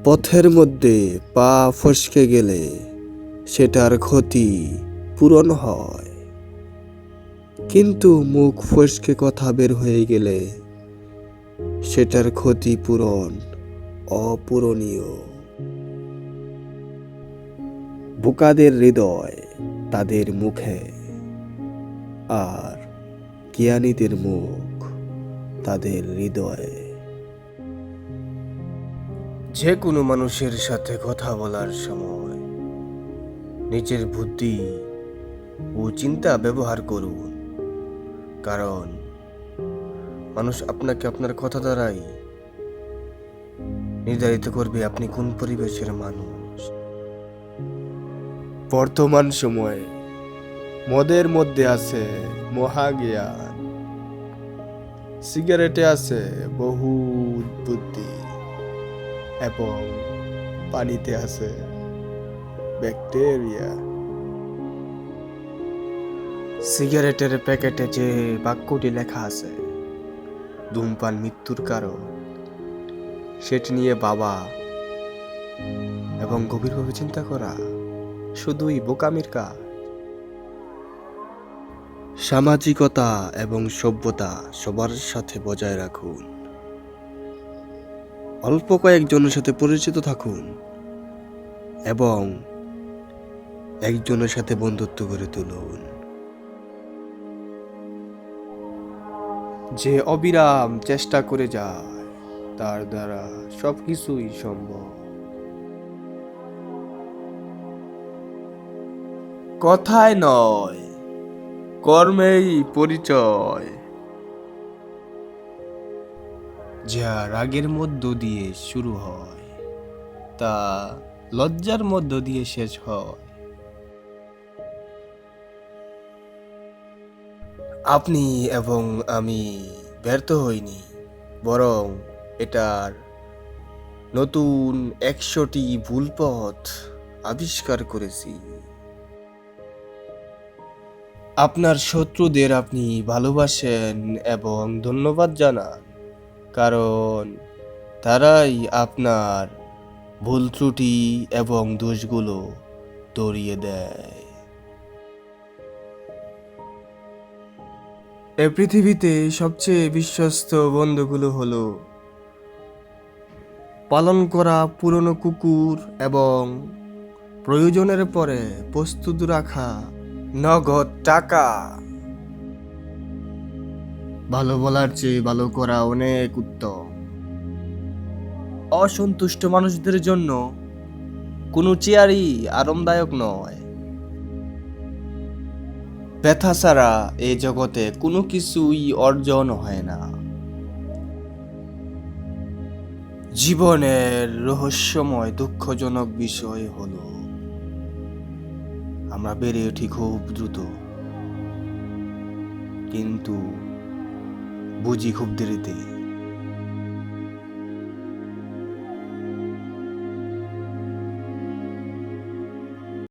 পথের মধ্যে পা ফসকে গেলে সেটার ক্ষতি পূরণ হয়, কিন্তু মুখ ফসকে কথা বের হয়ে গেলে সেটার ক্ষতিপূরণ অপূরণীয়। বোকাদের হৃদয় তাদের মুখে, আর জ্ঞানীদের মুখ তাদের হৃদয়ে। যে কোনো মানুষের সাথে কথা বলার সময় নিজের বুদ্ধি ও চিন্তা ব্যবহার করুন, কারণ মানুষ আপনাকে আপনার কথা দ্বারাই নির্ধারিত করবে আপনি কোন পরিবেশের মানুষ। বর্তমান সময়ে মদের মধ্যে আছে মহাজ্ঞান, সিগারেটে আছে বহু বুদ্ধি, এবং পানিতে আছে ব্যাকটেরিয়া। সিগারেটের প্যাকেটে যে বাক্যটি লেখা আছে ধূমপান মৃত্যুর কারণ, সেটি নিয়ে ভাবা এবং গভীরভাবে চিন্তা করা শুধুই বোকামির কাজ। সামাজিকতা এবং সভ্যতা সবার সাথে বজায় রাখুন। অল্প কয়েকজনের সাথে পরিচিত থাকুন এবং একজনের সাথে বন্ধুত্ব গড়ে তুলুন। যে অবিরাম চেষ্টা করে যায় তার দ্বারা সবকিছুই সম্ভব। কথায় নয়, কর্মেই পরিচয়। যা রাগের মধ্য দিয়ে শুরু হয় তা লজ্জার মধ্য দিয়ে শেষ হয়। আপনি এবং আমি ব্যর্থ হইনি, বরং এটার নতুন 100টি ভুল পথ আবিষ্কার করেছি। আপনার শত্রুদের আপনি ভালোবাসেন এবং ধন্যবাদ জানান, কারণ তারাই আপনার ভুল ত্রুটি এবং দোষগুলো ধরিয়ে দেয়। এই পৃথিবীতে সবচেয়ে বিশ্বস্ত বন্ধুগুলো হলো পালন করা পুরনো কুকুর এবং প্রয়োজনের পরে প্রস্তুত রাখা নগদ টাকা। ভালো বলার চেয়ে ভালো করা অনেক উত্তম। অসন্তুষ্ট মানুষদের জন্য কোনো চেয়ারই আরামদায়ক নয়। ব্যথা ছাড়া এই জগতে কোনো কিছুই অর্জন হয় না। জীবনের রহস্যময় দুঃখজনক বিষয় হলো আমরা বেড়ে উঠি খুব দ্রুত, কিন্তু বুঝি খুব দেরিতে।